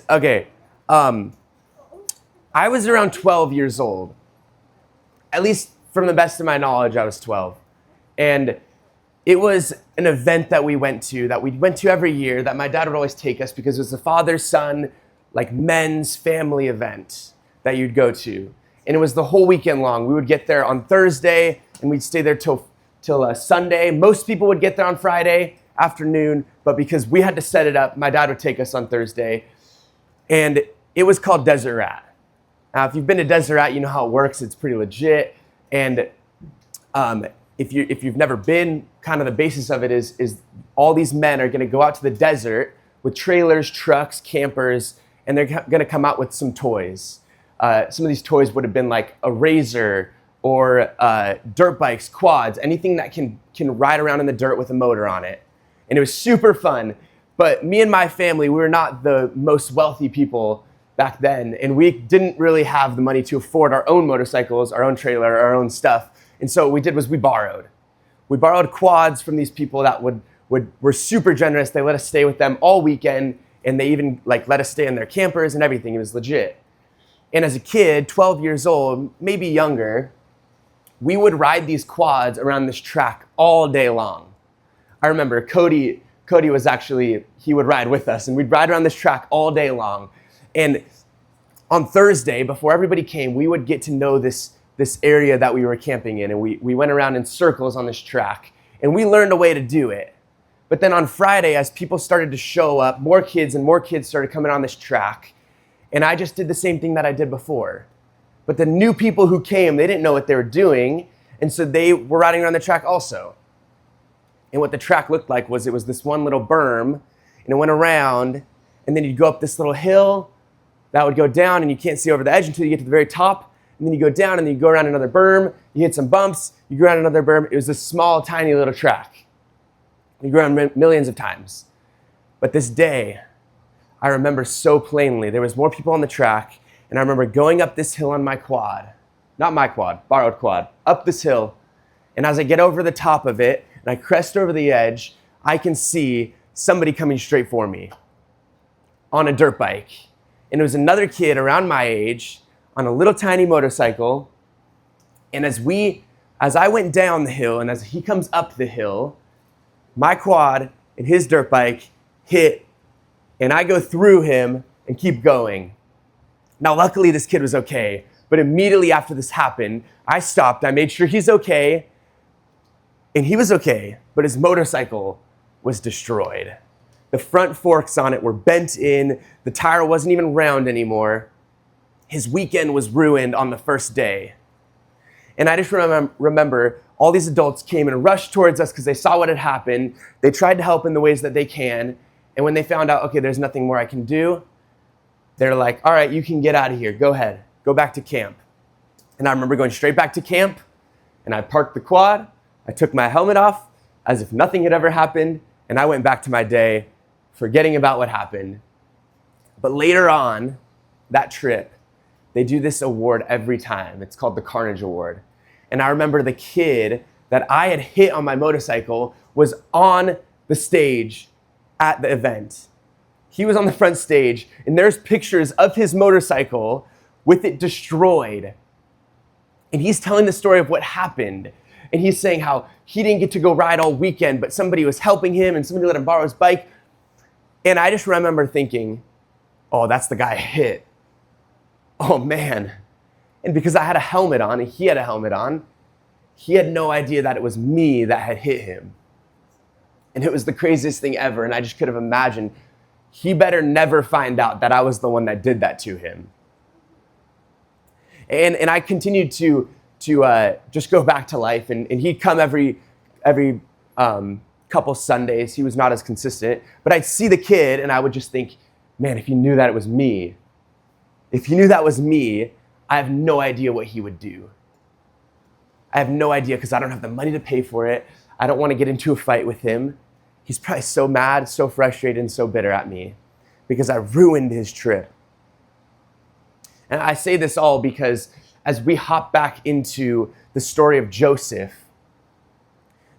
Okay, I was around 12 years old. At least from the best of my knowledge, I was 12. And it was an event that we went to every year, that my dad would always take us because it was the father-son, like men's family event that you'd go to. And it was the whole weekend long. We would get there on Thursday and we'd stay there till Sunday. Most people would get there on Friday afternoon, but because we had to set it up, my dad would take us on Thursday. And it was called Desert Rat. Now, if you've been to Desert Rat, you know how it works. It's pretty legit. And if you've never been, kind of the basis of it is all these men are going to go out to the desert with trailers, trucks, campers, and they're going to come out with some toys. Some of these toys would have been like a razor or dirt bikes, quads, anything that can ride around in the dirt with a motor on it. And it was super fun. But me and my family, we were not the most wealthy people back then, and we didn't really have the money to afford our own motorcycles, our own trailer, our own stuff. And so what we did was we borrowed. We borrowed quads from these people that were super generous. They let us stay with them all weekend, and they even let us stay in their campers and everything. It was legit. And as a kid, 12 years old, maybe younger, we would ride these quads around this track all day long. I remember Cody was actually, he would ride with us, and we'd ride around this track all day long. And on Thursday, before everybody came, we would get to know this area that we were camping in, and we went around in circles on this track, and we learned a way to do it. But then on Friday, as people started to show up, more kids started coming on this track, and I just did the same thing that I did before. But the new people who came, they didn't know what they were doing, and so they were riding around the track also. And what the track looked like was it was this one little berm, and it went around, and then you'd go up this little hill that would go down, and you can't see over the edge until you get to the very top, and then you go down, and then you go around another berm, you hit some bumps, you go around another berm. It was this small, tiny little track. You go around millions of times. But this day, I remember so plainly, there was more people on the track, and I remember going up this hill on my quad, not my quad, borrowed quad, up this hill, and as I get over the top of it, and I crest over the edge, I can see somebody coming straight for me on a dirt bike. And it was another kid around my age on a little tiny motorcycle. And as I went down the hill and as he comes up the hill, my quad and his dirt bike hit, and I go through him and keep going. Now, luckily, this kid was okay. But immediately after this happened, I stopped. I made sure he's okay. And he was okay, but his motorcycle was destroyed. The front forks on it were bent in. The tire wasn't even round anymore. His weekend was ruined on the first day. And I just remember all these adults came and rushed towards us because they saw what had happened. They tried to help in the ways that they can. And when they found out, okay, there's nothing more I can do, they're like, all right, you can get out of here. Go ahead. Go back to camp. And I remember going straight back to camp, and I parked the quad. I took my helmet off as if nothing had ever happened, and I went back to my day, forgetting about what happened. But later on, that trip, they do this award every time. It's called the Carnage Award. And I remember the kid that I had hit on my motorcycle was on the stage at the event. He was on the front stage, and there's pictures of his motorcycle with it destroyed. And he's telling the story of what happened. And he's saying how he didn't get to go ride all weekend, but somebody was helping him and somebody let him borrow his bike. And I just remember thinking, oh, that's the guy I hit. Oh, man. And because I had a helmet on and he had a helmet on, he had no idea that it was me that had hit him. And it was the craziest thing ever. And I just could have imagined, he better never find out that I was the one that did that to him. And I continued to just go back to life, and he'd come every couple Sundays. He was not as consistent, but I'd see the kid and I would just think, man, if he knew that it was me, I have no idea what he would do. I have no idea because I don't have the money to pay for it. I don't want to get into a fight with him. He's probably so mad, so frustrated, and so bitter at me because I ruined his trip. And I say this all because as we hop back into the story of Joseph's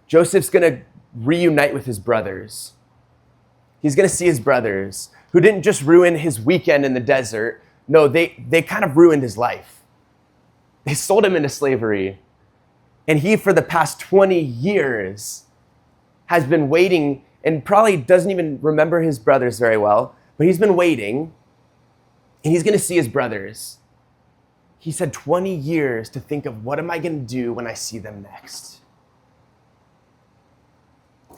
going to reunite with his brothers. He's going to see his brothers, who didn't just ruin his weekend in the desert. No, they kind of ruined his life. They sold him into slavery. And he, for the past 20 years, has been waiting and probably doesn't even remember his brothers very well, but he's been waiting, and he's going to see his brothers. He said 20 years to think of, what am I going to do when I see them next?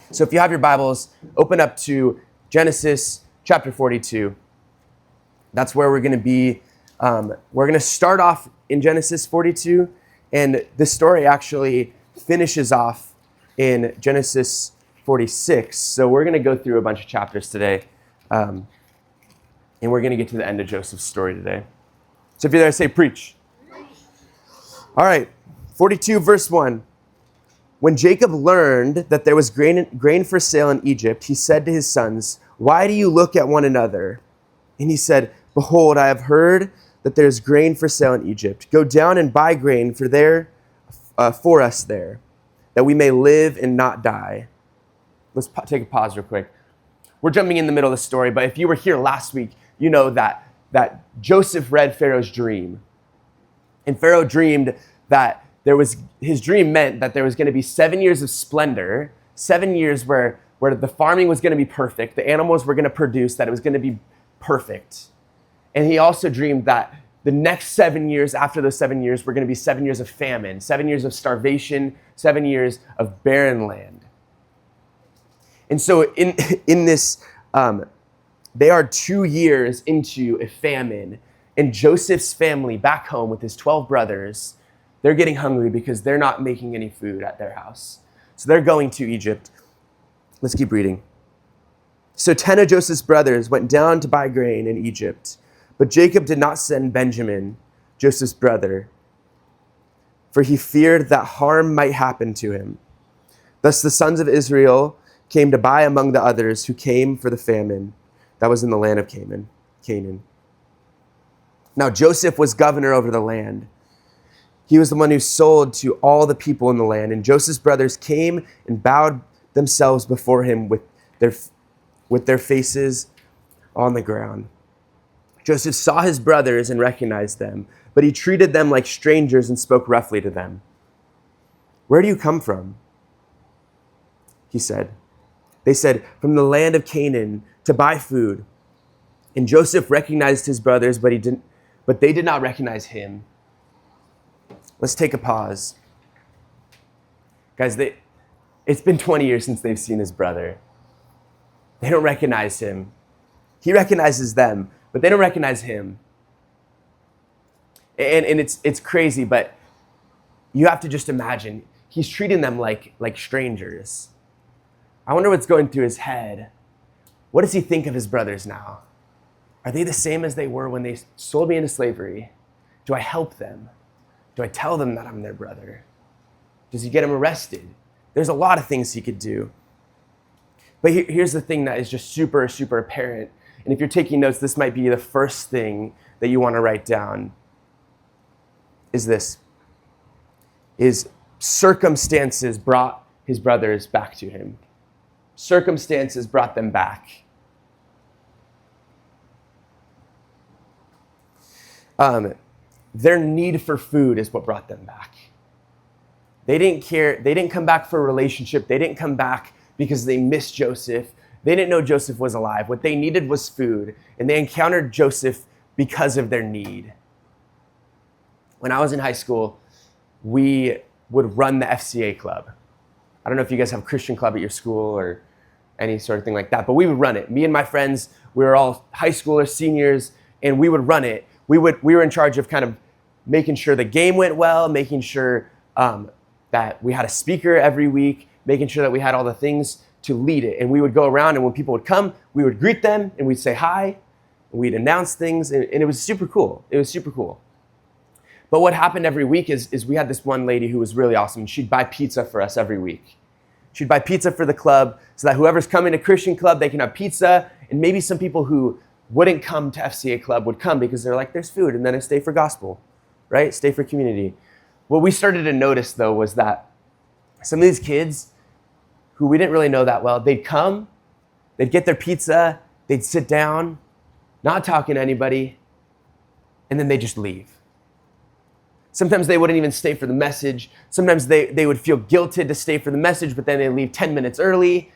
So if you have your Bibles, open up to Genesis chapter 42. That's where we're going to be. We're going to start off in Genesis 42, and this story actually finishes off in Genesis 46. So we're going to go through a bunch of chapters today, and we're going to get to the end of Joseph's story today. So if you're there, say preach. All right, 42 verse 1. When Jacob learned that there was grain for sale in Egypt, he said to his sons, "Why do you look at one another?" And he said, "Behold, I have heard that there is grain for sale in Egypt. Go down and buy grain for us there, that we may live and not die." Let's take a pause real quick. We're jumping in the middle of the story, but if you were here last week, you know that Joseph read Pharaoh's dream. And Pharaoh dreamed that his dream meant that there was going to be 7 years of splendor, 7 years where the farming was going to be perfect, the animals were going to produce, that it was going to be perfect. And he also dreamed that the next 7 years after those 7 years were going to be 7 years of famine, 7 years of starvation, 7 years of barren land. And so in this, they are 2 years into a famine, and Joseph's family back home with his 12 brothers, they're getting hungry because they're not making any food at their house. So they're going to Egypt. Let's keep reading. So 10 of Joseph's brothers went down to buy grain in Egypt, but Jacob did not send Benjamin, Joseph's brother, for he feared that harm might happen to him. Thus the sons of Israel came to buy among the others who came for the famine that was in the land of Canaan. Now Joseph was governor over the land. He was the one who sold to all the people in the land, and Joseph's brothers came and bowed themselves before him with their faces on the ground. Joseph saw his brothers and recognized them, but he treated them like strangers and spoke roughly to them. "Where do you come from?" he said. They said, "From the land of Canaan to buy food." And Joseph recognized his brothers, but they did not recognize him. Let's take a pause. Guys, it's been 20 years since they've seen his brother. They don't recognize him. He recognizes them, but they don't recognize him. And it's crazy, but you have to just imagine, he's treating them like strangers. I wonder what's going through his head. What does he think of his brothers now? Are they the same as they were when they sold me into slavery? Do I help them? Do I tell them that I'm their brother? Does he get them arrested? There's a lot of things he could do. But here's the thing that is just super, super apparent. And if you're taking notes, this might be the first thing that you want to write down. Is circumstances brought his brothers back to him. Circumstances brought them back. Their need for food is what brought them back. They didn't care. They didn't come back for a relationship. They didn't come back because they missed Joseph. They didn't know Joseph was alive. What they needed was food, and they encountered Joseph because of their need. When I was in high school, we would run the FCA club. I don't know if you guys have a Christian club at your school or any sort of thing like that, but we would run it. Me and my friends, we were all high schoolers, seniors, and we would run it. We were in charge of kind of making sure the game went well, making sure that we had a speaker every week, making sure that we had all the things to lead it. And we would go around, and when people would come, we would greet them, and we'd say hi, and we'd announce things, and it was super cool. It was super cool. But what happened every week is we had this one lady who was really awesome. She'd buy pizza for us every week. She'd buy pizza for the club so that whoever's coming to Christian club, they can have pizza, and maybe some people who wouldn't come to FCA club would come because they're like, there's food, and then I stay for gospel, right? Stay for community. What we started to notice, though, was that some of these kids who we didn't really know that well, they'd come, they'd get their pizza, they'd sit down, not talking to anybody, and then they just leave. Sometimes they wouldn't even stay for the message. Sometimes they would feel guilted to stay for the message, but then they leave 10 minutes early.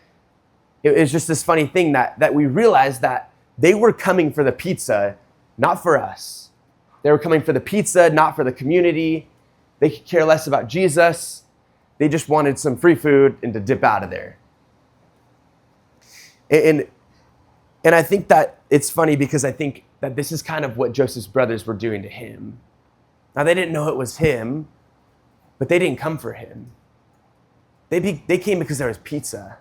It was just this funny thing that we realized that they were coming for the pizza, not for us. They were coming for the pizza, not for the community. They could care less about Jesus. They just wanted some free food and to dip out of there. And I think that it's funny because I think that this is kind of what Joseph's brothers were doing to him. Now, they didn't know it was him, but they didn't come for him. They came because there was pizza.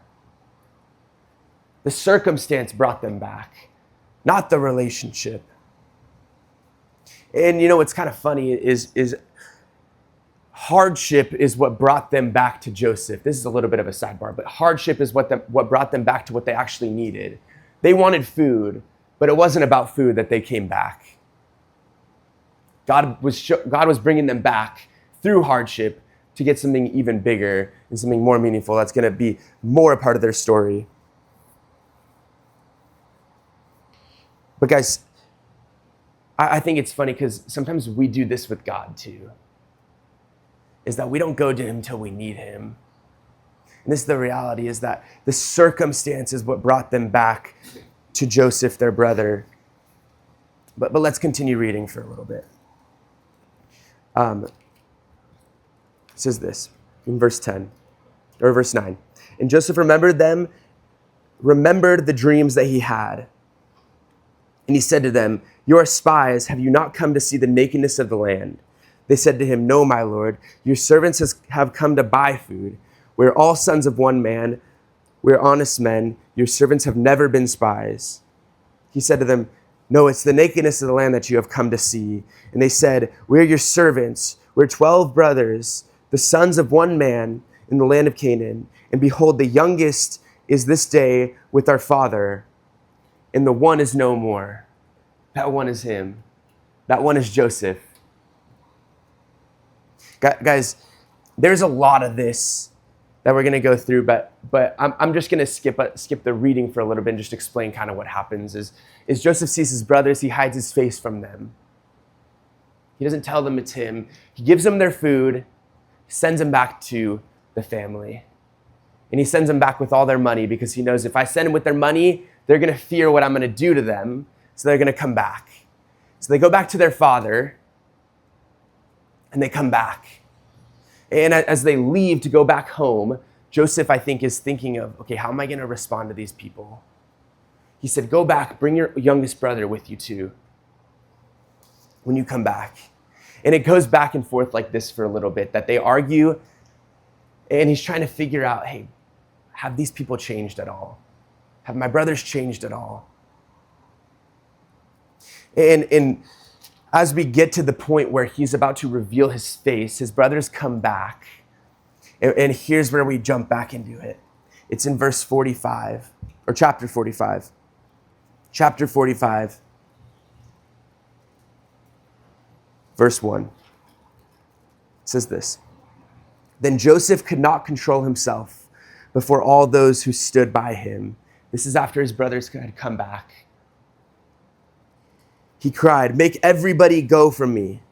The circumstance brought them back, not the relationship. And you know what's kind of funny is hardship is what brought them back to Joseph. This is a little bit of a sidebar, but hardship is what brought them back to what they actually needed. They wanted food, but it wasn't about food that they came back. God was bringing them back through hardship to get something even bigger and something more meaningful that's going to be more a part of their story. But guys, I think it's funny because sometimes we do this with God too, is that we don't go to him until we need him. And this is the reality, is that the circumstance is what brought them back to Joseph, their brother. But let's continue reading for a little bit. It says this in verse 10, or verse 9. And Joseph remembered the dreams that he had. And he said to them, "You are spies. Have you not come to see the nakedness of the land?" They said to him, "No, my lord. Your servants have come to buy food. We're all sons of one man. We're honest men. Your servants have never been spies." He said to them, "No, it's the nakedness of the land that you have come to see." And they said, "We're your servants. We're 12 brothers, the sons of one man in the land of Canaan. And behold, the youngest is this day with our father, and the one is no more." That one is him. That one is Joseph. Guys, there's a lot of this that we're going to go through, but I'm just going to skip the reading for a little bit and just explain kind of what happens. Is Joseph sees his brothers, he hides his face from them. He doesn't tell them it's him. He gives them their food, sends them back to the family. And he sends them back with all their money because he knows if I send them with their money, they're going to fear what I'm going to do to them, so they're going to come back. So they go back to their father, and they come back. And as they leave to go back home, Joseph, I think, is thinking of, okay, how am I going to respond to these people? He said, "Go back, bring your youngest brother with you too when you come back." And it goes back and forth like this for a little bit, that they argue, and he's trying to figure out, hey, have these people changed at all? Have my brothers changed at all? And as we get to the point where he's about to reveal his face, his brothers come back. And here's where we jump back into it. It's in verse 45, or chapter 45. Chapter 45, verse 1. It says this: "Then Joseph could not control himself before all those who stood by him." This is after his brothers had come back. He cried, "Make everybody go from me."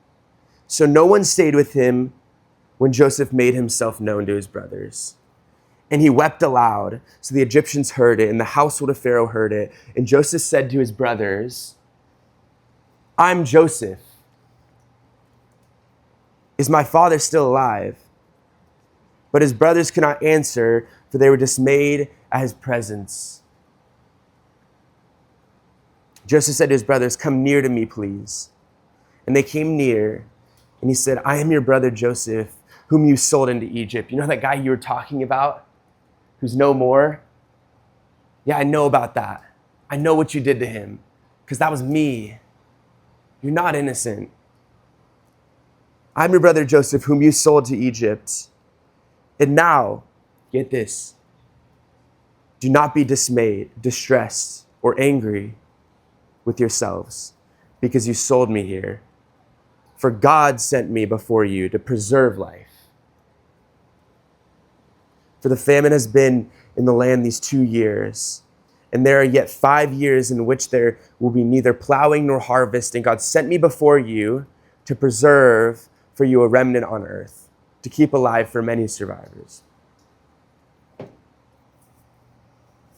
So no one stayed with him when Joseph made himself known to his brothers. And he wept aloud. So the Egyptians heard it, and the household of Pharaoh heard it. And Joseph said to his brothers, "I'm Joseph. Is my father still alive?" But his brothers could not answer, for they were dismayed at his presence. Joseph said to his brothers, "Come near to me, please." And they came near, and he said, "I am your brother Joseph, whom you sold into Egypt." You know that guy you were talking about, who's no more? Yeah, I know about that. I know what you did to him, because that was me. You're not innocent. "I'm your brother Joseph, whom you sold to Egypt. And now," get this, "do not be dismayed, distressed, or angry with yourselves, because you sold me here. For God sent me before you to preserve life. For the famine has been in the land these 2 years, and there are yet 5 years in which there will be neither plowing nor harvest, and God sent me before you to preserve for you a remnant on earth, to keep alive for many survivors.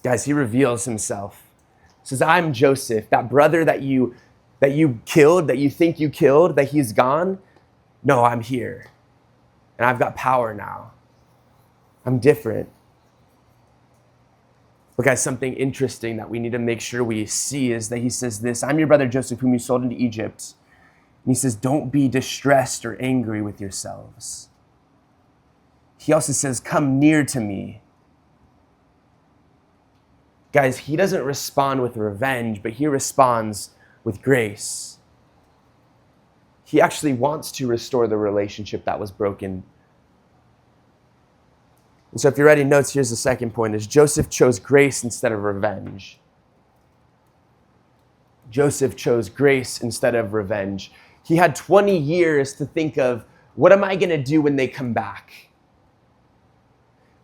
Guys, he reveals himself. He says, I'm Joseph, that brother that you killed, that you think you killed, that he's gone. No, I'm here. And I've got power now. I'm different. But guys, something interesting that we need to make sure we see is that he says this, I'm your brother Joseph, whom you sold into Egypt. And he says, don't be distressed or angry with yourselves. He also says, come near to me. Guys, he doesn't respond with revenge, but he responds with grace. He actually wants to restore the relationship that was broken. And so if you're writing notes, here's the second point, is Joseph chose grace instead of revenge. Joseph chose grace instead of revenge. He had 20 years to think of, what am I going to do when they come back?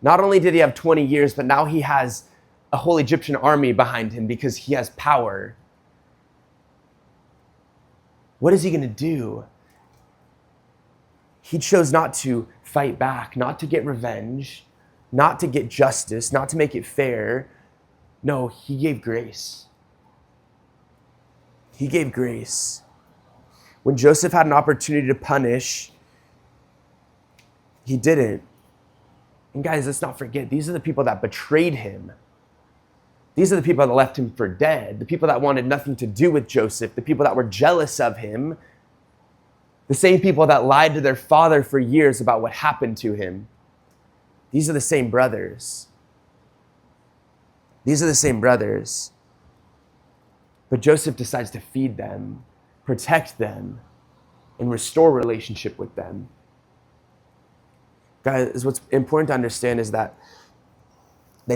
Not only did he have 20 years, but now he has a whole Egyptian army behind him because he has power. What is he going to do? He chose not to fight back, not to get revenge, not to get justice, not to make it fair. No, he gave grace. He gave grace. When Joseph had an opportunity to punish, he didn't. And guys, let's not forget, these are the people that betrayed him. These are the people that left him for dead, the people that wanted nothing to do with Joseph, the people that were jealous of him, the same people that lied to their father for years about what happened to him. These are the same brothers. These are the same brothers. But Joseph decides to feed them, protect them, and restore relationship with them. Guys, what's important to understand is that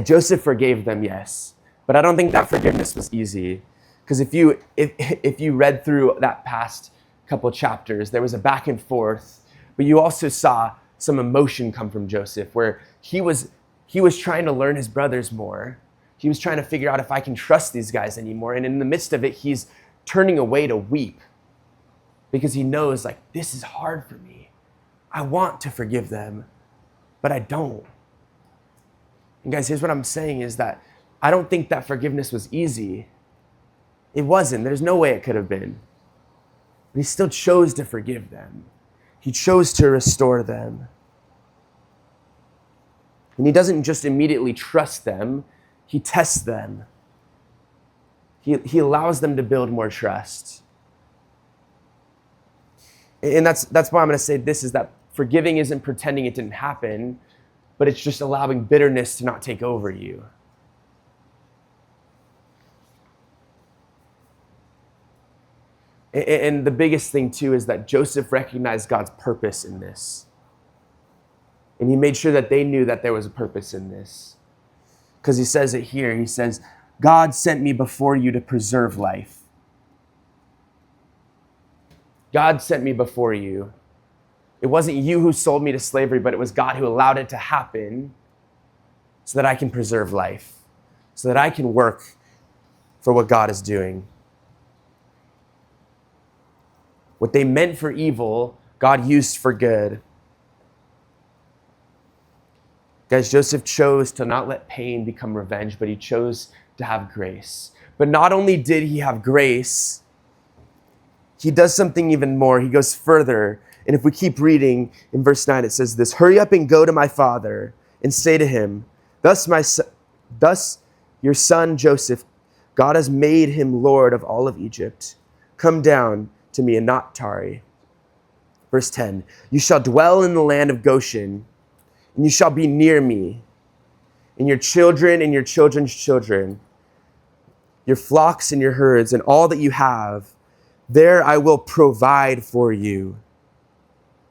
Joseph forgave them, yes. But I don't think that forgiveness was easy. Because if you read through that past couple chapters, there was a back and forth, but you also saw some emotion come from Joseph, where he was trying to learn his brothers more. He was trying to figure out if I can trust these guys anymore. And in the midst of it, he's turning away to weep because he knows, like, this is hard for me. I want to forgive them, but I don't. And guys, here's what I'm saying is that I don't think that forgiveness was easy. It wasn't. There's no way it could have been. But he still chose to forgive them. He chose to restore them. And he doesn't just immediately trust them. He tests them. He allows them to build more trust. And that's why I'm going to say this, is that forgiving isn't pretending it didn't happen, but it's just allowing bitterness to not take over you. And the biggest thing too is that Joseph recognized God's purpose in this. And he made sure that they knew that there was a purpose in this. Because he says it here, he says, God sent me before you to preserve life. God sent me before you. It wasn't you who sold me to slavery, but it was God who allowed it to happen so that I can preserve life, so that I can work for what God is doing. What they meant for evil, God used for good. Guys, Joseph chose to not let pain become revenge, but he chose to have grace. But not only did he have grace, he does something even more. He goes further. And if we keep reading in verse 9, it says this, hurry up and go to my father and say to him, thus your son Joseph, God has made him Lord of all of Egypt. Come down to me and not tarry. Verse 10, you shall dwell in the land of Goshen, and you shall be near me, and your children and your children's children, your flocks and your herds, and all that you have, there I will provide for you.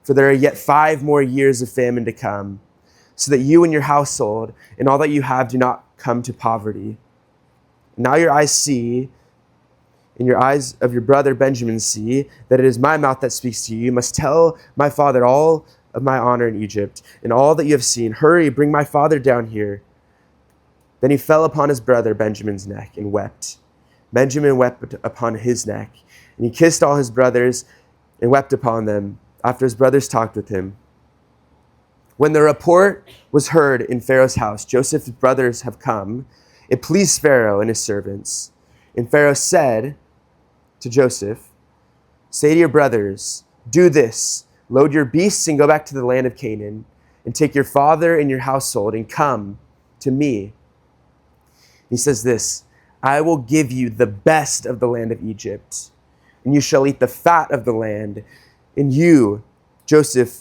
For there are yet 5 more years of famine to come, so that you and your household and all that you have do not come to poverty. Now your eyes see, and your eyes of your brother Benjamin see, that it is my mouth that speaks to you. You must tell my father all of my honor in Egypt, and all that you have seen. Hurry, bring my father down here, Then he fell upon his brother Benjamin's neck and wept. Benjamin wept upon his neck, and he kissed all his brothers and wept upon them after his brothers talked with him. When the report was heard in Pharaoh's house, Joseph's brothers have come, it pleased Pharaoh and his servants. And Pharaoh said to Joseph, say to your brothers, do this, load your beasts and go back to the land of Canaan, and take your father and your household and come to me. He says this, I will give you the best of the land of Egypt, and you shall eat the fat of the land. And you, Joseph,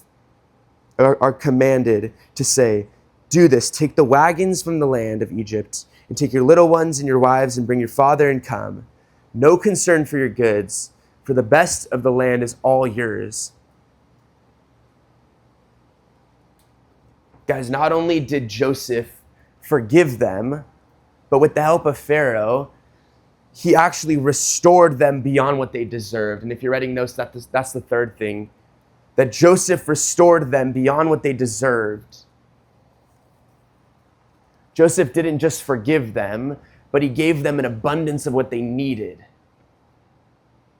are commanded to say, do this, take the wagons from the land of Egypt, and take your little ones and your wives, and bring your father and come. No concern for your goods, for the best of the land is all yours. Guys, not only did Joseph forgive them, but with the help of Pharaoh, he actually restored them beyond what they deserved. And if you're writing notes, that's the third thing, that Joseph restored them beyond what they deserved. Joseph didn't just forgive them, but he gave them an abundance of what they needed.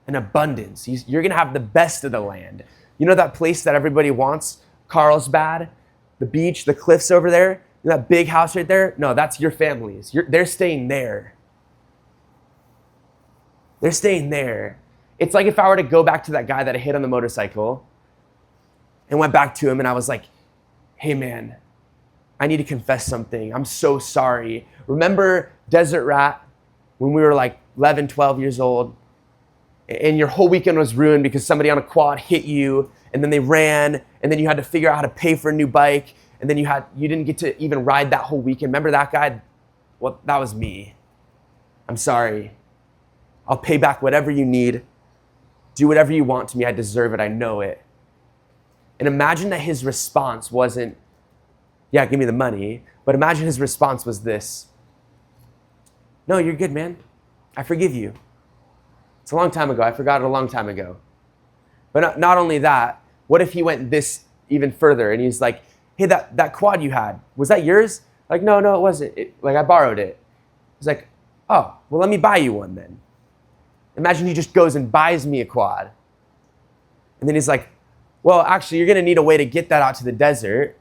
An abundance. You're going to have the best of the land. You know that place that everybody wants? Carlsbad, the beach, the cliffs over there? You know that big house right there? No, that's your family's. They're staying there. They're staying there. It's like if I were to go back to that guy that I hit on the motorcycle and went back to him and I was like, hey man, I need to confess something. I'm so sorry. Remember Desert Rat when we were like 11, 12 years old and your whole weekend was ruined because somebody on a quad hit you and then they ran and then you had to figure out how to pay for a new bike and then you didn't get to even ride that whole weekend. Remember that guy? Well, that was me. I'm sorry. I'll pay back whatever you need. Do whatever you want to me. I deserve it. I know it. And imagine that his response wasn't, yeah, give me the money. But imagine his response was this. No, you're good, man. I forgive you. It's a long time ago. I forgot it a long time ago. But not only that, what if he went this even further and he's like, hey, that quad you had, was that yours? Like, no, it wasn't. I borrowed it. He's like, oh, well, let me buy you one then. Imagine he just goes and buys me a quad. And then he's like, well, actually, you're going to need a way to get that out to the desert.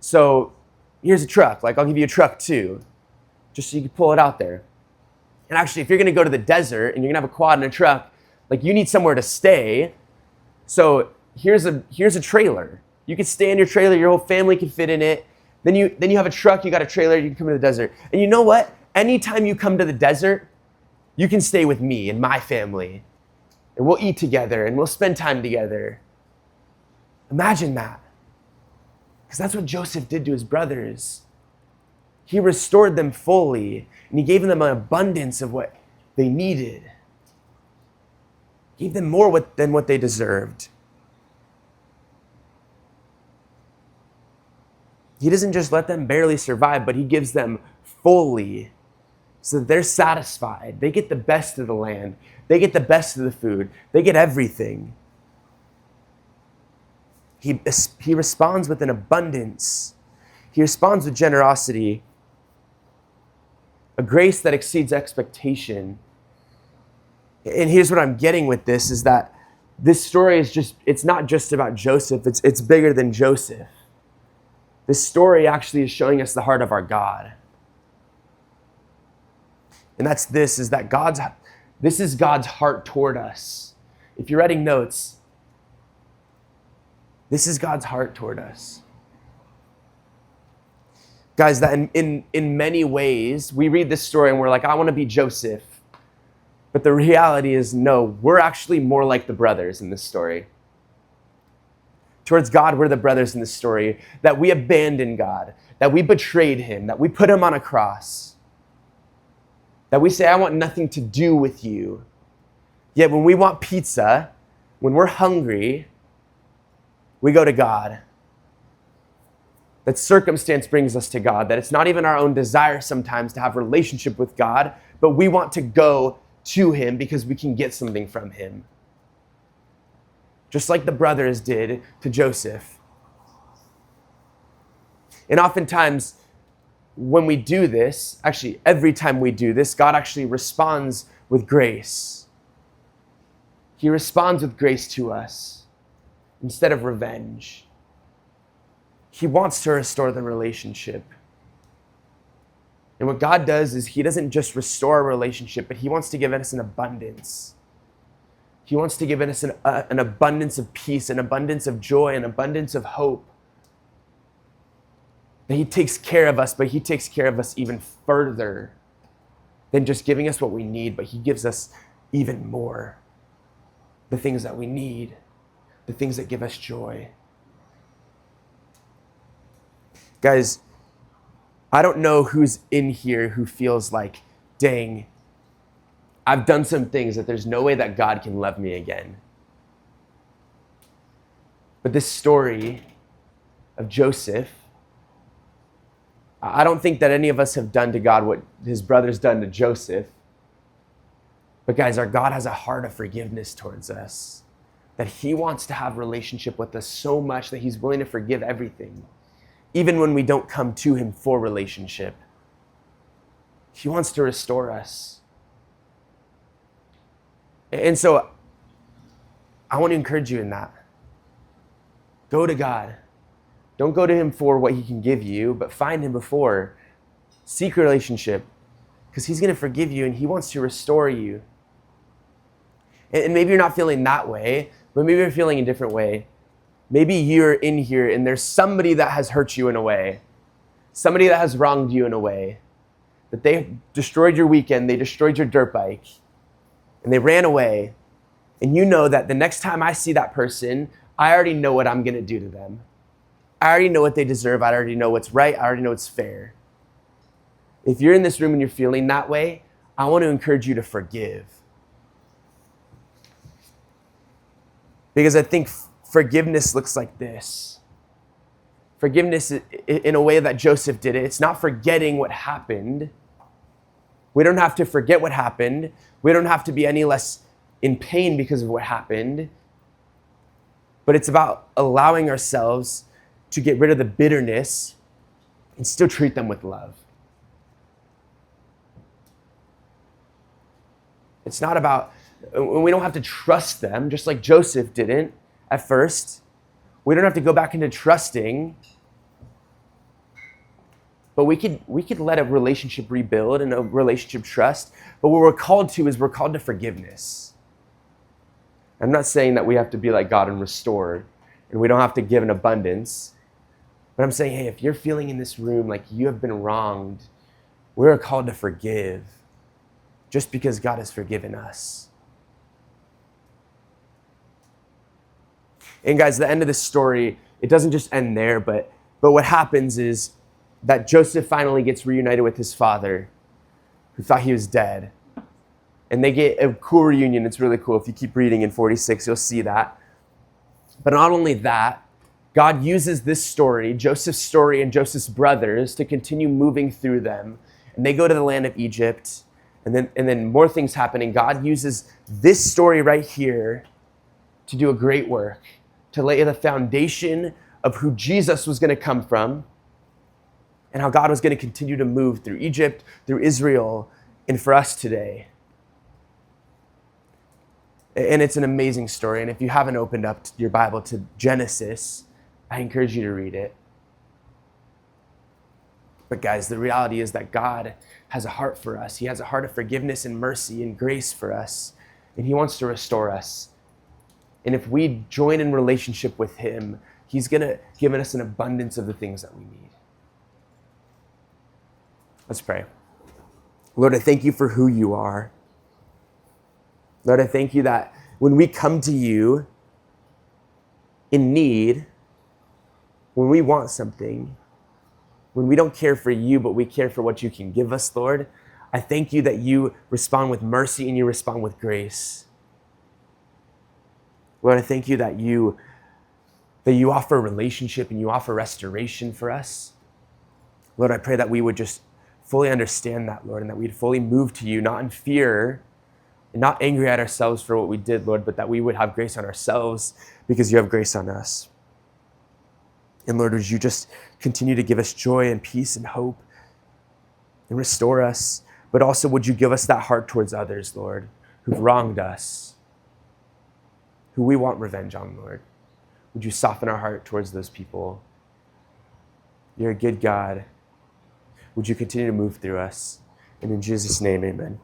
So here's a truck. Like, I'll give you a truck too, just so you can pull it out there. And actually, if you're going to go to the desert and you're going to have a quad and a truck, like you need somewhere to stay. So here's a trailer. You can stay in your trailer. Your whole family can fit in it. Then you have a truck. You got a trailer. You can come to the desert. And you know what? Anytime you come to the desert, you can stay with me and my family. And we'll eat together and we'll spend time together. Imagine that. Because that's what Joseph did to his brothers. He restored them fully, and he gave them an abundance of what they needed. He gave them more than what they deserved. He doesn't just let them barely survive, but he gives them fully so that they're satisfied. They get the best of the land. They get the best of the food. They get everything. He responds with an abundance. He responds with generosity, a grace that exceeds expectation. And here's what I'm getting with this is that this story it's not just about Joseph, it's bigger than Joseph. This story actually is showing us the heart of our God. And that's this is God's heart toward us. If you're writing notes, this is God's heart toward us. Guys, that in many ways, we read this story and we're like, I want to be Joseph. But the reality is, no, we're actually more like the brothers in this story. Towards God, we're the brothers in this story, that we abandoned God, that we betrayed him, that we put him on a cross, that we say, I want nothing to do with you. Yet when we want pizza, when we're hungry, we go to God. That circumstance brings us to God, that it's not even our own desire sometimes to have a relationship with God, but we want to go to him because we can get something from him. Just like the brothers did to Joseph. And oftentimes, when we do this, actually every time we do this, God actually responds with grace. He responds with grace to us instead of revenge. He wants to restore the relationship. And what God does is he doesn't just restore a relationship, but he wants to give us an abundance. He wants to give us an abundance of peace, an abundance of joy, an abundance of hope. That he takes care of us, but he takes care of us even further than just giving us what we need, but he gives us even more. The things that we need, the things that give us joy. Guys, I don't know who's in here who feels like, dang, I've done some things that there's no way that God can love me again. But this story of Joseph, I don't think that any of us have done to God what his brother's done to Joseph. But guys, our God has a heart of forgiveness towards us. That he wants to have a relationship with us so much that he's willing to forgive everything. Even when we don't come to him for relationship. He wants to restore us. And so, I want to encourage you in that. Go to God. Don't go to him for what he can give you, but find him before. Seek a relationship, because he's going to forgive you and he wants to restore you. And maybe you're not feeling that way, but maybe you're feeling a different way. Maybe you're in here and there's somebody that has hurt you in a way. Somebody that has wronged you in a way. That they destroyed your weekend, they destroyed your dirt bike, and they ran away. And you know that the next time I see that person, I already know what I'm going to do to them. I already know what they deserve. I already know what's right. I already know what's fair. If you're in this room and you're feeling that way, I want to encourage you to forgive. Because I think forgiveness looks like this. Forgiveness in a way that Joseph did it. It's not forgetting what happened. We don't have to forget what happened. We don't have to be any less in pain because of what happened. But it's about allowing ourselves to get rid of the bitterness and still treat them with love. It's not about, we don't have to trust them, just like Joseph didn't at first. We don't have to go back into trusting, but we could let a relationship rebuild and a relationship trust. But what we're called to is we're called to forgiveness. I'm not saying that we have to be like God and restore, and we don't have to give an abundance. But I'm saying, hey, if you're feeling in this room like you have been wronged, we're called to forgive just because God has forgiven us. And guys, the end of this story, it doesn't just end there, but what happens is that Joseph finally gets reunited with his father, who thought he was dead. And they get a cool reunion. It's really cool. If you keep reading in 46, you'll see that. But not only that, God uses this story, Joseph's story and Joseph's brothers, to continue moving through them. And they go to the land of Egypt. And then more things happen. And God uses this story right here to do a great work, to lay the foundation of who Jesus was going to come from and how God was going to continue to move through Egypt, through Israel, and for us today. And it's an amazing story. And if you haven't opened up your Bible to Genesis, I encourage you to read it. But guys, the reality is that God has a heart for us. He has a heart of forgiveness and mercy and grace for us. And he wants to restore us. And if we join in relationship with him, he's going to give us an abundance of the things that we need. Let's pray. Lord, I thank you for who you are. Lord, I thank you that when we come to you in need, when we want something, when we don't care for you, but we care for what you can give us, Lord, I thank you that you respond with mercy and you respond with grace. Lord, I thank you that you offer relationship and you offer restoration for us. Lord, I pray that we would just fully understand that, Lord, and that we'd fully move to you, not in fear and not angry at ourselves for what we did, Lord, but that we would have grace on ourselves because you have grace on us. And Lord, would you just continue to give us joy and peace and hope and restore us. But also, would you give us that heart towards others, Lord, who've wronged us, who we want revenge on, Lord. Would you soften our heart towards those people? You're a good God. Would you continue to move through us? And in Jesus' name, amen.